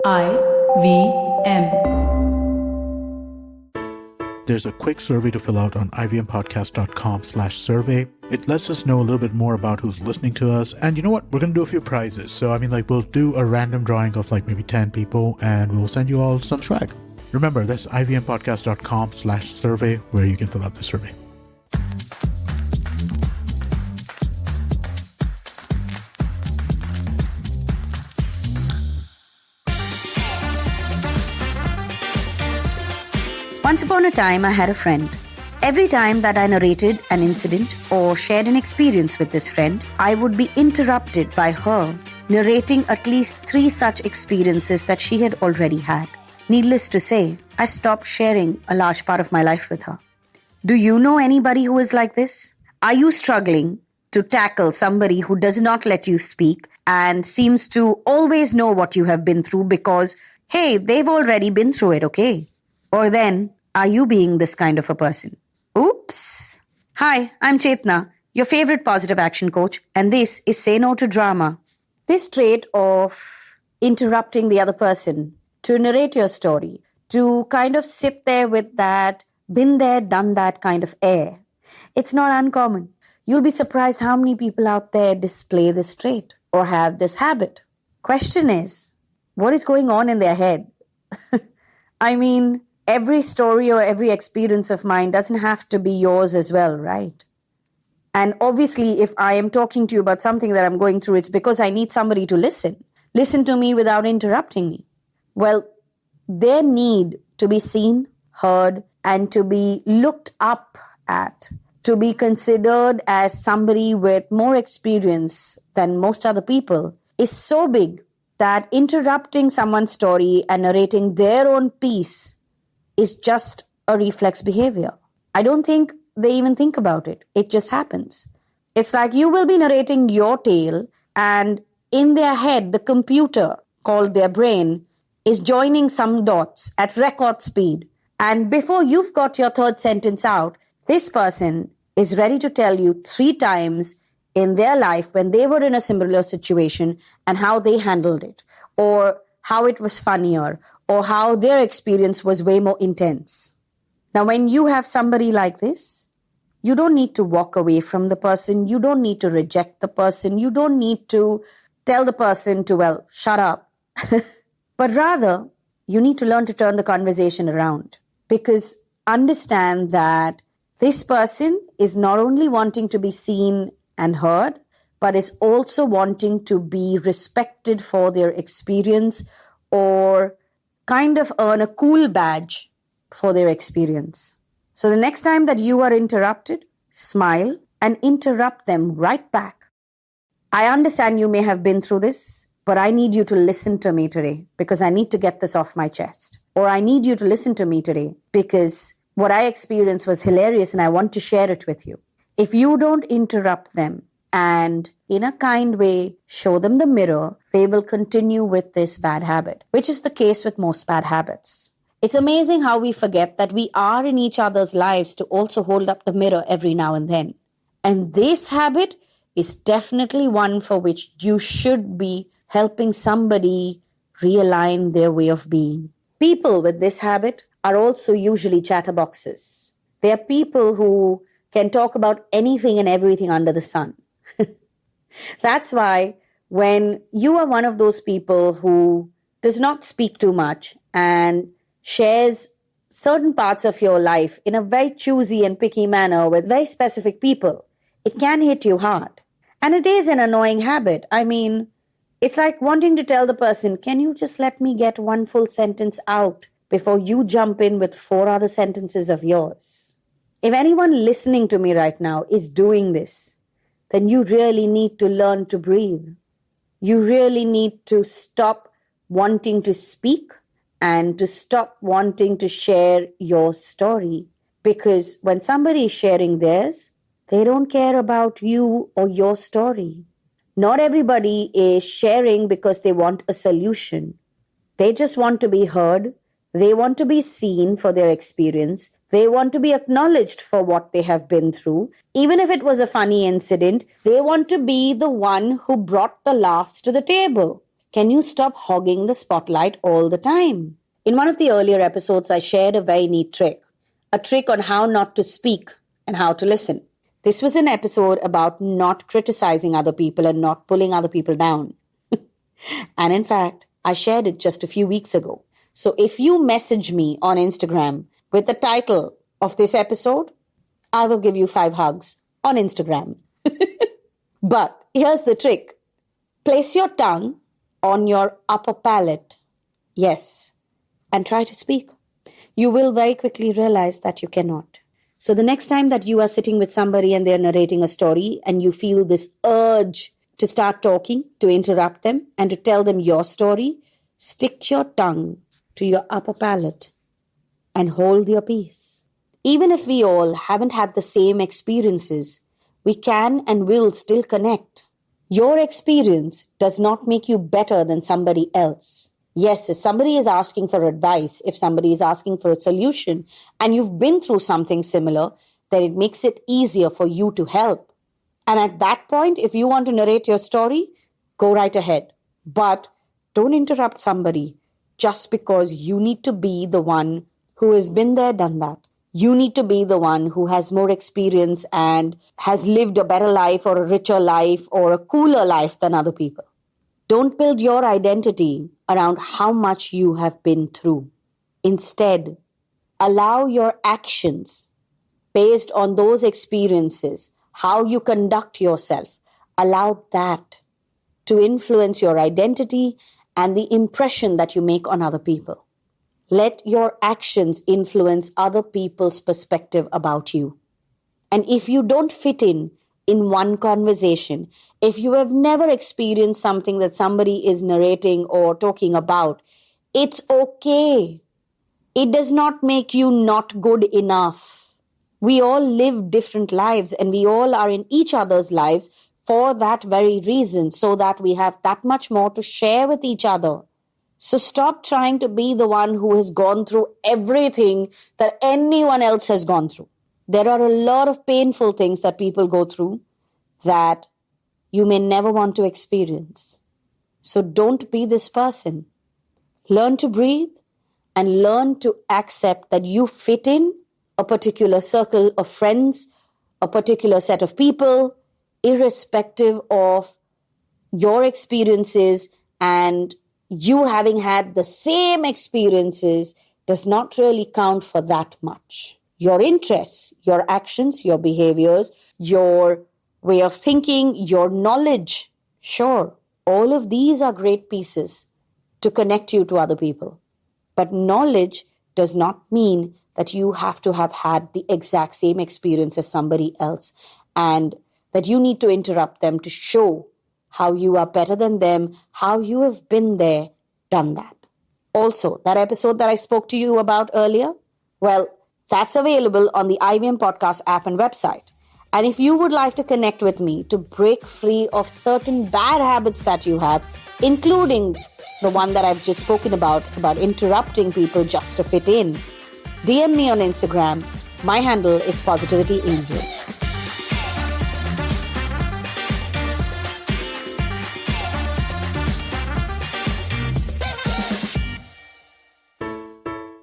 IVM. There's a quick survey to fill out on ivmpodcast.com/survey. It lets us know a little bit more about who's listening to us. And you know what? We're going to do a few prizes. So, we'll do a random drawing of maybe 10 people and we'll send you all some swag. Remember, that's ivmpodcast.com/survey where you can fill out the survey. Once upon a time, I had a friend. Every time that I narrated an incident or shared an experience with this friend, I would be interrupted by her narrating at least 3 such experiences that she had already had. Needless to say, I stopped sharing a large part of my life with her. Do you know anybody who is like this? Are you struggling to tackle somebody who does not let you speak and seems to always know what you have been through because, hey, they've already been through it, okay? Or then, are you being this kind of a person? Oops. Hi, I'm Chetna, your favorite positive action coach, and this is Say No to Drama. This trait of interrupting the other person to narrate your story, to kind of sit there with that been there, done that kind of air, it's not uncommon. You'll be surprised how many people out there display this trait or have this habit. Question is, what is going on in their head? Every story or every experience of mine doesn't have to be yours as well, right? And obviously, if I am talking to you about something that I'm going through, it's because I need somebody to listen. Listen to me without interrupting me. Well, their need to be seen, heard, and to be looked up at, to be considered as somebody with more experience than most other people, is so big that interrupting someone's story and narrating their own piece is just a reflex behavior. I don't think they even think about it. It just happens. It's like you will be narrating your tale and in their head, the computer called their brain is joining some dots at record speed. And before you've got your third sentence out, this person is ready to tell you 3 times in their life when they were in a similar situation and how they handled it, or how it was funnier, or how their experience was way more intense. Now, when you have somebody like this, you don't need to walk away from the person. You don't need to reject the person. You don't need to tell the person to, shut up. But rather, you need to learn to turn the conversation around, because understand that this person is not only wanting to be seen and heard, but is also wanting to be respected for their experience or kind of earn a cool badge for their experience. So the next time that you are interrupted, smile and interrupt them right back. I understand you may have been through this, but I need you to listen to me today because I need to get this off my chest. Or I need you to listen to me today because what I experienced was hilarious and I want to share it with you. If you don't interrupt them and in a kind way show them the mirror, they will continue with this bad habit, which is the case with most bad habits. It's amazing how we forget that we are in each other's lives to also hold up the mirror every now and then. And this habit is definitely one for which you should be helping somebody realign their way of being. People with this habit are also usually chatterboxes. They are people who can talk about anything and everything under the sun. That's why when you are one of those people who does not speak too much and shares certain parts of your life in a very choosy and picky manner with very specific people, it can hit you hard. And it is an annoying habit. It's like wanting to tell the person, can you just let me get one full sentence out before you jump in with 4 other sentences of yours? If anyone listening to me right now is doing this, then you really need to learn to breathe. You really need to stop wanting to speak and to stop wanting to share your story. Because when somebody is sharing theirs, they don't care about you or your story. Not everybody is sharing because they want a solution. They just want to be heard. They want to be seen for their experience. They want to be acknowledged for what they have been through. Even if it was a funny incident, they want to be the one who brought the laughs to the table. Can you stop hogging the spotlight all the time? In one of the earlier episodes, I shared a very neat trick, a trick on how not to speak and how to listen. This was an episode about not criticizing other people and not pulling other people down. And in fact, I shared it just a few weeks ago. So if you message me on Instagram with the title of this episode, I will give you 5 hugs on Instagram. But here's the trick. Place your tongue on your upper palate. Yes. And try to speak. You will very quickly realize that you cannot. So the next time that you are sitting with somebody and they're narrating a story and you feel this urge to start talking, to interrupt them and to tell them your story, stick your tongue to your upper palate and hold your peace. Even if we all haven't had the same experiences, we can and will still connect. Your experience does not make you better than somebody else. Yes, if somebody is asking for advice, if somebody is asking for a solution, and you've been through something similar, then it makes it easier for you to help. And at that point, if you want to narrate your story, go right ahead. But don't interrupt somebody just because you need to be the one who has been there, done that. You need to be the one who has more experience and has lived a better life or a richer life or a cooler life than other people. Don't build your identity around how much you have been through. Instead, allow your actions based on those experiences, how you conduct yourself, allow that to influence your identity and the impression that you make on other people. Let your actions influence other people's perspective about you. And if you don't fit in one conversation, if you have never experienced something that somebody is narrating or talking about, it's okay. It does not make you not good enough. We all live different lives and we all are in each other's lives for that very reason, so that we have that much more to share with each other. So stop trying to be the one who has gone through everything that anyone else has gone through. There are a lot of painful things that people go through that you may never want to experience. So don't be this person. Learn to breathe and learn to accept that you fit in a particular circle of friends, a particular set of people, irrespective of your experiences, and you having had the same experiences does not really count for that much. Your interests, your actions, your behaviors, your way of thinking, your knowledge, sure, all of these are great pieces to connect you to other people. But knowledge does not mean that you have to have had the exact same experience as somebody else and that you need to interrupt them to show how you are better than them, how you have been there, done that. Also, that episode that I spoke to you about earlier, well, that's available on the IVM Podcast app and website. And if you would like to connect with me to break free of certain bad habits that you have, including the one that I've just spoken about interrupting people just to fit in, DM me on Instagram. My handle is Positivity Angel.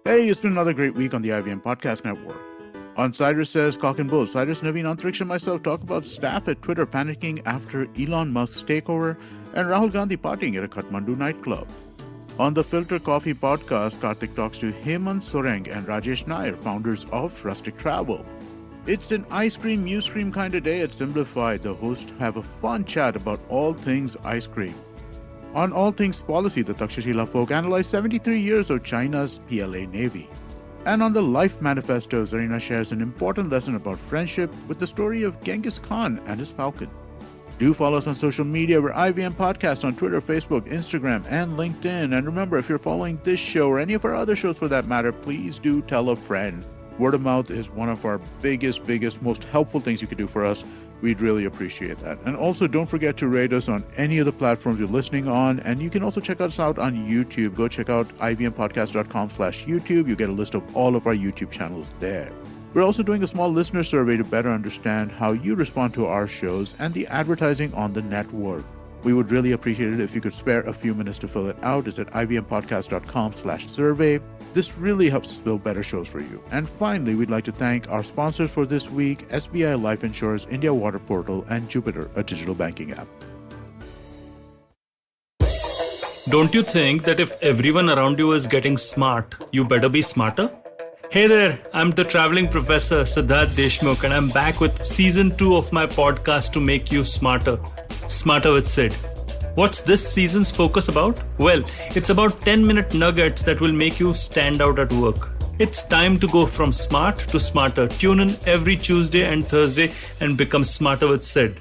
Hey, it's been another great week on the IVM Podcast Network. On Cyrus Says Cock and Bull, Cyrus, Naveen, Antriksh, and myself talk about staff at Twitter panicking after Elon Musk's takeover and Rahul Gandhi partying at a Kathmandu nightclub. On the Filter Coffee podcast, Karthik talks to Hemant Soreng and Rajesh Nair, founders of Rustic Travel. It's an ice cream, news cream kind of day at Simplified. The hosts have a fun chat about all things ice cream. On All Things Policy, the Takshashila folk analyze 73 years of China's PLA Navy. And on the Life Manifesto, Zarina shares an important lesson about friendship with the story of Genghis Khan and his falcon. Do follow us on social media. We're IVM Podcast on Twitter, Facebook, Instagram, and LinkedIn. And remember, if you're following this show or any of our other shows for that matter, please do tell a friend. Word of mouth is one of our biggest, most helpful things you could do for us. We'd really appreciate that. And also, don't forget to rate us on any of the platforms you're listening on. And you can also check us out on YouTube. Go check out ivmpodcast.com/YouTube. You get a list of all of our YouTube channels there. We're also doing a small listener survey to better understand how you respond to our shows and the advertising on the network. We would really appreciate it if you could spare a few minutes to fill it out. It's at ivmpodcast.com/survey. This really helps us build better shows for you. And finally, we'd like to thank our sponsors for this week, SBI Life Insurance, India Water Portal, and Jupiter, a digital banking app. Don't you think that if everyone around you is getting smart, you better be smarter? Hey there, I'm the traveling professor Siddharth Deshmukh, and I'm back with season 2 of my podcast to make you smarter. Smarter with Sid. What's this season's focus about? Well, it's about 10-minute nuggets that will make you stand out at work. It's time to go from smart to smarter. Tune in every Tuesday and Thursday and become smarter with Sid.